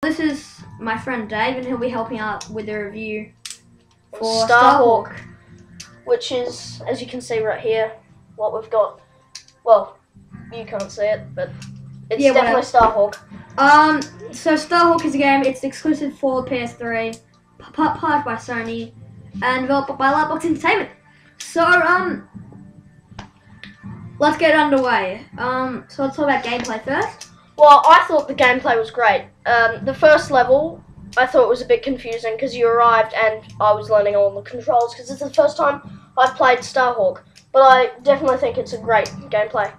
This is my friend Dave, and he'll be helping out with the review for Starhawk, which is, as you can see right here, what we've got. Well, you can't see it, but it's definitely Starhawk. So Starhawk is a game. It's exclusive for PS3, published by Sony, and developed by Lightbox Entertainment. So let's get underway. So let's talk about gameplay first. Well, I thought the gameplay was great. The first level, I thought was a bit confusing because you arrived and I was learning all the controls because it's the first time I've played Starhawk. But I definitely think it's a great gameplay.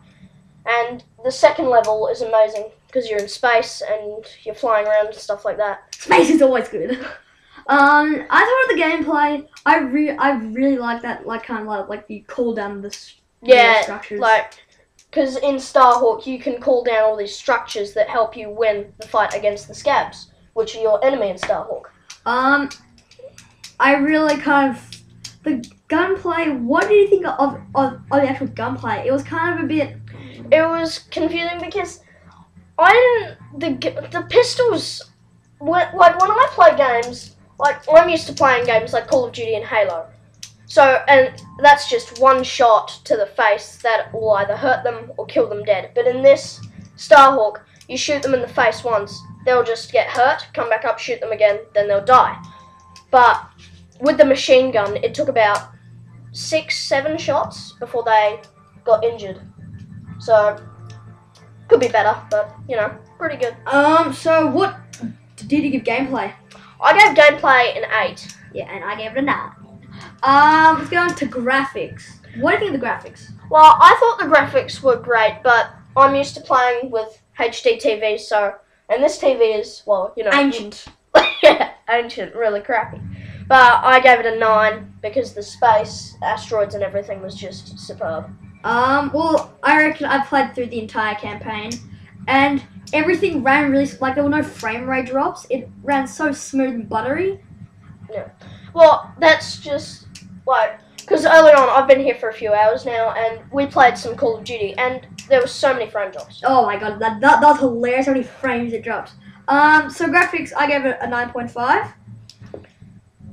And the second level is amazing because you're in space and you're flying around and stuff like that. Space is always good. I thought of the gameplay. I really like that, kind of like you cool down the structures. Because in Starhawk you can call down all these structures that help you win the fight against the scabs, which are your enemy in Starhawk. I really the gunplay. What do you think of the actual gunplay? It was kind of a bit. It was confusing because the pistols. When I play games, I'm used to playing games like Call of Duty and Halo. So, and that's just one shot to the face that will either hurt them or kill them dead. But in this Starhawk, you shoot them in the face once, they'll just get hurt, come back up, shoot them again, then they'll die. But with the machine gun, it took about 6-7 shots before they got injured. So, could be better, but, you know, pretty good. So what did you give gameplay? I gave gameplay an 8. Yeah, and I gave it a 9. Let's go on to graphics. What do you think of the graphics? Well, I thought the graphics were great, but I'm used to playing with HD TV, and this TV is, well, you know... Ancient. Yeah, ancient, really crappy. But I gave it a 9 because the space, asteroids and everything was just superb. Well, I reckon I played through the entire campaign, and everything ran really, there were no frame rate drops. It ran so smooth and buttery. Yeah. Well, that's just, because earlier on, I've been here for a few hours now, and we played some Call of Duty, and there were so many frame drops. Oh my god, that was hilarious how many frames it dropped. So graphics, I gave it a 9.5.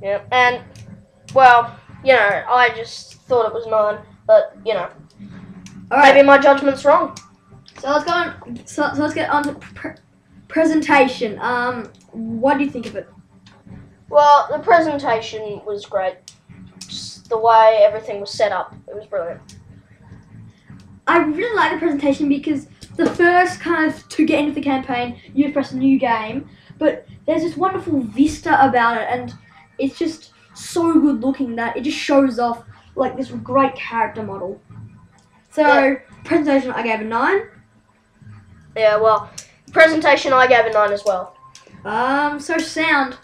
Yeah, and, well, you know, I just thought it was 9, but, you know, maybe my judgment's wrong. So let's go on, so let's get on to presentation. What do you think of it? Well, the presentation was great. Just the way everything was set up, it was brilliant. I really like the presentation because the first to get into the campaign, you press a new game, but there's this wonderful vista about it, and it's just so good looking that it just shows off this great character model. So, yeah. Presentation, I gave a 9. Yeah, well, presentation, I gave a 9 as well. So sound.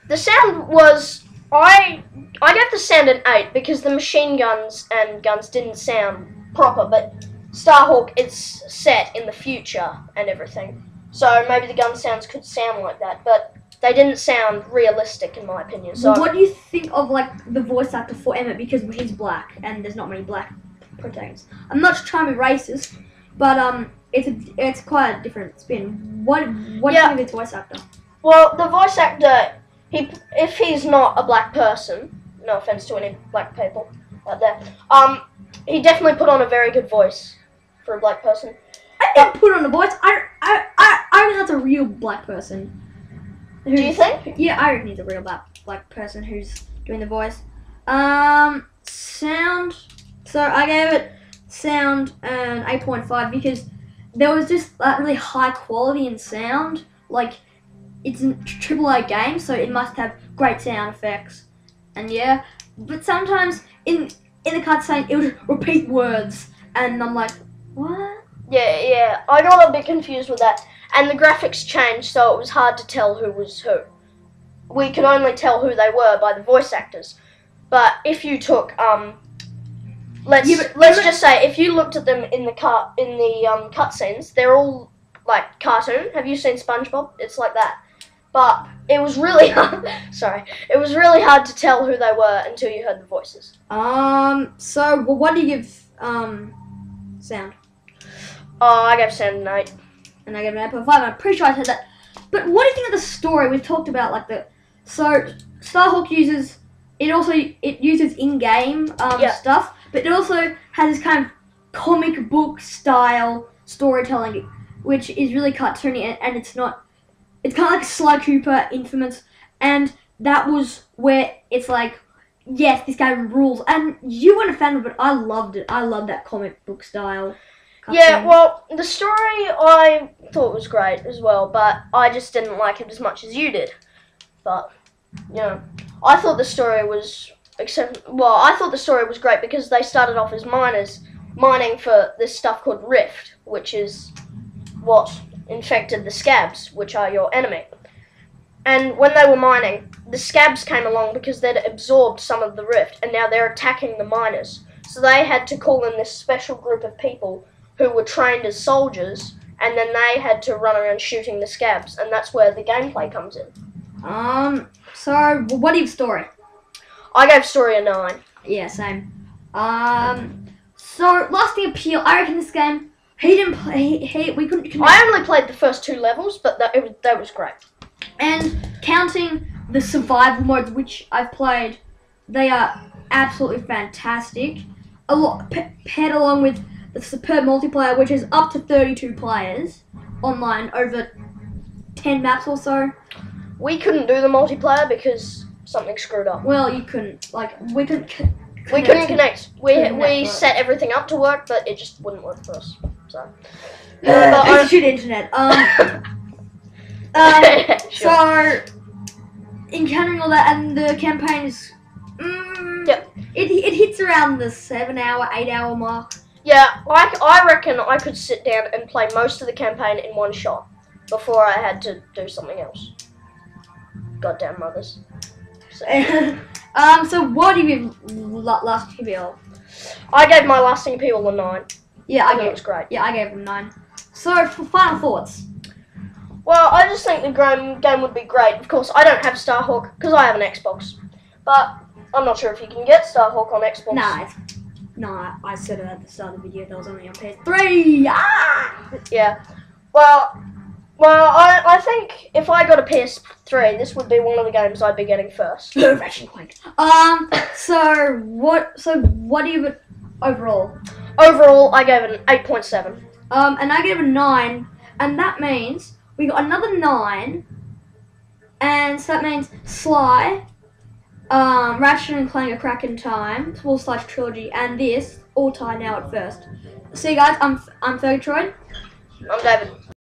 The sound was, I gave the sound an 8 because the machine guns and guns didn't sound proper, but Starhawk, it's set in the future and everything. So maybe the gun sounds could sound like that, but they didn't sound realistic in my opinion. So what do you think of the voice actor for Emmett, because he's black and there's not many black protagonists? I'm not trying to be racist, but it's quite a different spin. What do you think of his voice actor? Well, the voice actor, if he's not a black person, no offense to any black people out there, he definitely put on a very good voice for a black person. I didn't put on a voice. I think that's a real black person. Do you think? Yeah, I reckon he's a real black person who's doing the voice. Sound. So I gave it sound an 8.5 because there was just really high quality in sound. It's a AAA game, so it must have great sound effects. And yeah, but sometimes in the cutscene it would repeat words, and I'm like, what? Yeah, I got a bit confused with that. And the graphics changed, so it was hard to tell who was who. We could only tell who they were by the voice actors. But if you took let's just say if you looked at them in the cutscenes, they're all like cartoon. Have you seen SpongeBob? It's like that. But it was really hard. Sorry, it was really hard to tell who they were until you heard the voices. So what do you give sound? Oh, I gave sound an 8. And I gave it an 8.5. I'm pretty sure I said that. But what do you think story, we've talked about like so Starhawk uses it uses in-game stuff, but it also has this kind of comic book style storytelling, which is really cartoony, and it's kind of like Sly Cooper, Infamous, and that was where it's like, yes, this game rules, and you weren't a fan of it, but I loved it. I loved that comic book style. Yeah, well, the story I thought was great as well, but I just didn't like it as much as you did. But, you know, I thought the story was great because they started off as miners mining for this stuff called Rift, which is what infected the scabs, which are your enemy. And when they were mining, the scabs came along because they'd absorbed some of the Rift, and now they're attacking the miners. So they had to call in this special group of people who were trained as soldiers, and then they had to run around shooting the scabs, and that's where the gameplay comes in. So what is story? I gave story a 9. Yeah, same. So lasting appeal, I reckon this game, we couldn't connect. I only played the first 2 levels, but that was great. And counting the survival modes, which I've played, they are absolutely fantastic. Paired along with the superb multiplayer, which is up to 32 players online over 10 maps or so. We couldn't do the multiplayer because something screwed up. Well, you couldn't. Like, we couldn't connect. We set everything up to work, but it just wouldn't work for us. So. It's shit internet. Sure. So, encountering all that, and the campaign is, yep. It hits around the 7-hour, 8-hour mark. Yeah, I reckon I could sit down and play most of the campaign in one shot before I had to do something else. Goddamn mothers. So, so what do you give Lasting Appeal? I gave my Lasting Appeal a 9. Yeah, I thought it was great. Yeah, I gave it a 9. So, for final thoughts. Well, I just think the game would be great. Of course, I don't have Starhawk because I have an Xbox. But I'm not sure if you can get Starhawk on Xbox. Nah, I said it at the start of the video that was only on PS3. Yeah. Well, I think if I got a PS3, this would be one of the games I'd be getting first. Ratchet & Clank. So what do you give it overall? Overall, I gave it an 8.7. And I gave it a 9, and that means we got another 9, and so that means Sly, Ratchet & Clank: A Crack in Time, / Trilogy, and this all tie now at first. See you guys, I'm FergaTroid. I'm David.